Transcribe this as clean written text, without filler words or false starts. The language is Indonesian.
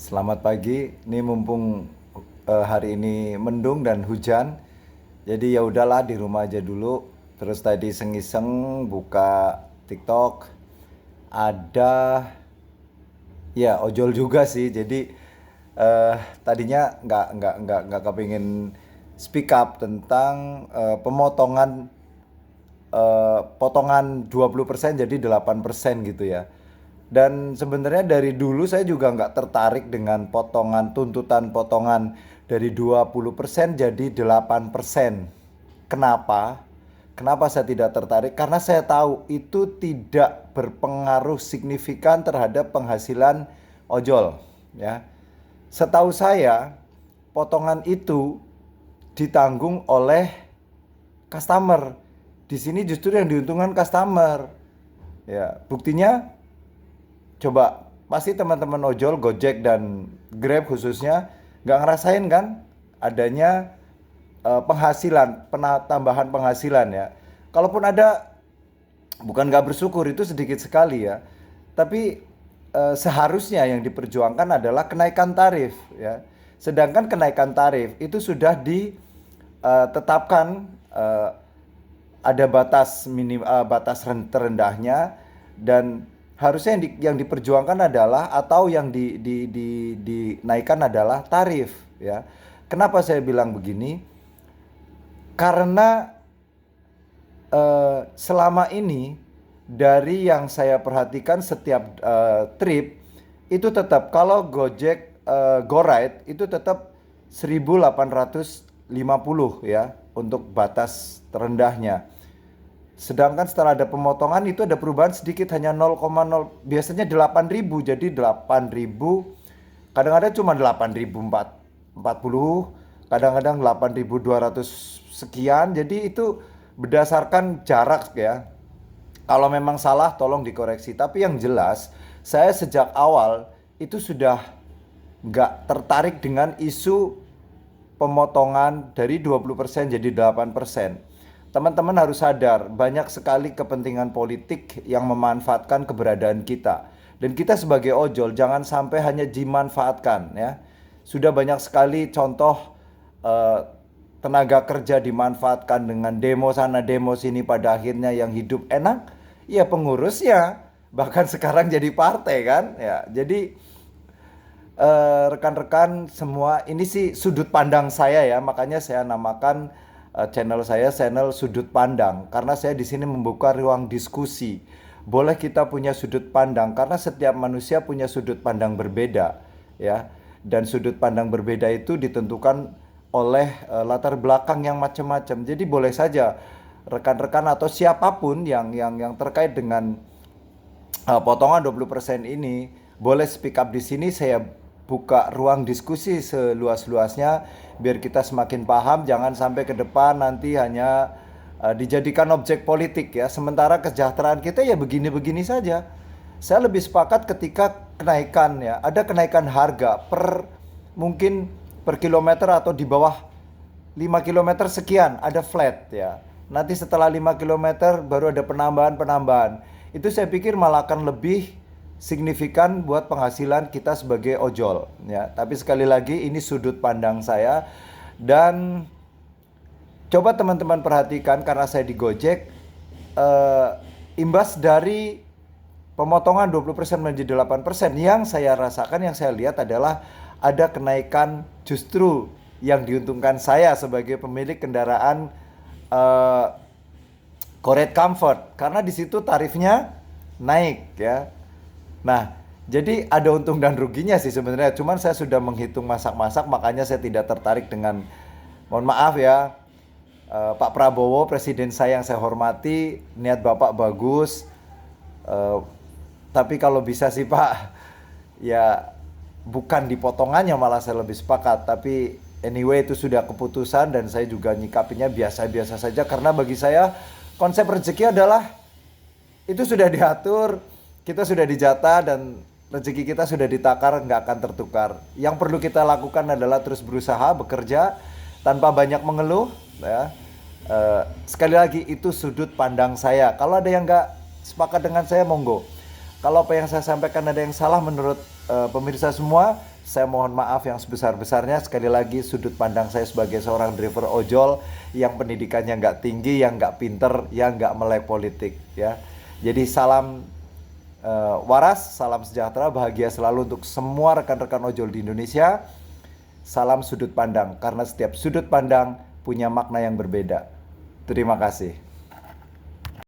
Selamat pagi. Ini mumpung hari ini mendung dan hujan. Jadi ya udahlah di rumah aja dulu. Terus tadi sengiseng buka TikTok. Ada ya ojol juga sih. Jadi eh, tadinya nggak kepingin speak up tentang potongan 20% jadi 8% gitu ya. Dan sebenarnya dari dulu saya juga nggak tertarik dengan tuntutan potongan dari 20% jadi 8%. Kenapa? Kenapa saya tidak tertarik? Karena saya tahu itu tidak berpengaruh signifikan terhadap penghasilan ojol, ya. Setahu saya, potongan itu ditanggung oleh customer. Di sini justru yang diuntungkan customer. Ya, buktinya coba pasti teman-teman ojol, Gojek dan Grab khususnya nggak ngerasain kan adanya tambahan penghasilan ya. Kalaupun ada, bukan nggak bersyukur, itu sedikit sekali ya. Tapi seharusnya yang diperjuangkan adalah kenaikan tarif ya. Sedangkan kenaikan tarif itu sudah ditetapkan, ada batas terendahnya, dan harusnya yang diperjuangkan adalah, atau yang dinaikkan adalah tarif ya. Kenapa saya bilang begini? Karena selama ini dari yang saya perhatikan setiap trip itu tetap, kalau Gojek GoRide itu tetap 1.850 ya untuk batas terendahnya. Sedangkan setelah ada pemotongan itu ada perubahan sedikit, hanya 0,0, biasanya 8.000 jadi 8.000, kadang-kadang cuma 8.440, kadang-kadang 8.200 sekian. Jadi itu berdasarkan jarak ya. Kalau memang salah tolong dikoreksi. Tapi yang jelas saya sejak awal itu sudah nggak tertarik dengan isu pemotongan dari 20% jadi 8%. Teman-teman harus sadar, banyak sekali kepentingan politik yang memanfaatkan keberadaan kita. Dan kita sebagai ojol jangan sampai hanya dimanfaatkan ya. Sudah banyak sekali contoh tenaga kerja dimanfaatkan dengan demo sana demo sini, pada akhirnya yang hidup enak ya pengurusnya, bahkan sekarang jadi partai kan ya. Jadi rekan-rekan semua, ini sih sudut pandang saya ya, makanya saya namakan channel saya channel sudut pandang, karena saya di sini membuka ruang diskusi. Boleh kita punya sudut pandang karena setiap manusia punya sudut pandang berbeda ya, dan sudut pandang berbeda itu ditentukan oleh latar belakang yang macam-macam. Jadi boleh saja rekan-rekan atau siapapun yang terkait dengan potongan 20% ini boleh speak up di sini. Saya buka ruang diskusi seluas-luasnya biar kita semakin paham, jangan sampai ke depan nanti hanya dijadikan objek politik ya. Sementara kesejahteraan kita ya begini-begini saja. Saya lebih sepakat ketika kenaikan ya, ada kenaikan harga mungkin per kilometer atau di bawah 5 kilometer sekian ada flat ya. Nanti setelah 5 kilometer baru ada penambahan-penambahan. Itu saya pikir malah akan lebih signifikan buat penghasilan kita sebagai ojol ya. Tapi sekali lagi ini sudut pandang saya, dan coba teman-teman perhatikan, karena saya di Gojek, imbas dari pemotongan 20% menjadi 8%, yang saya rasakan, yang saya lihat adalah ada kenaikan justru yang diuntungkan saya sebagai pemilik kendaraan Correct Comfort, karena di situ tarifnya naik ya. Nah, jadi ada untung dan ruginya sih sebenarnya. Cuman saya sudah menghitung masak-masak, makanya saya tidak tertarik dengan, mohon maaf ya, Pak Prabowo, presiden saya yang saya hormati, niat Bapak bagus. Tapi kalau bisa sih Pak, ya bukan di potongannya, malah saya lebih sepakat. Tapi anyway itu sudah keputusan, dan saya juga nyikapinya biasa-biasa saja. Karena bagi saya konsep rezeki adalah itu sudah diatur, kita sudah dijatah, dan rezeki kita sudah ditakar, nggak akan tertukar. Yang perlu kita lakukan adalah terus berusaha, bekerja tanpa banyak mengeluh ya. Sekali lagi itu sudut pandang saya. Kalau ada yang nggak sepakat dengan saya, monggo. Kalau apa yang saya sampaikan ada yang salah menurut pemirsa semua, Saya mohon maaf yang sebesar-besarnya. Sekali lagi, sudut pandang saya sebagai seorang driver ojol yang pendidikannya nggak tinggi, yang nggak pinter, yang nggak melek politik ya. Jadi salam waras, salam sejahtera, bahagia selalu untuk semua rekan-rekan ojol di Indonesia. Salam sudut pandang, karena setiap sudut pandang punya makna yang berbeda. Terima kasih.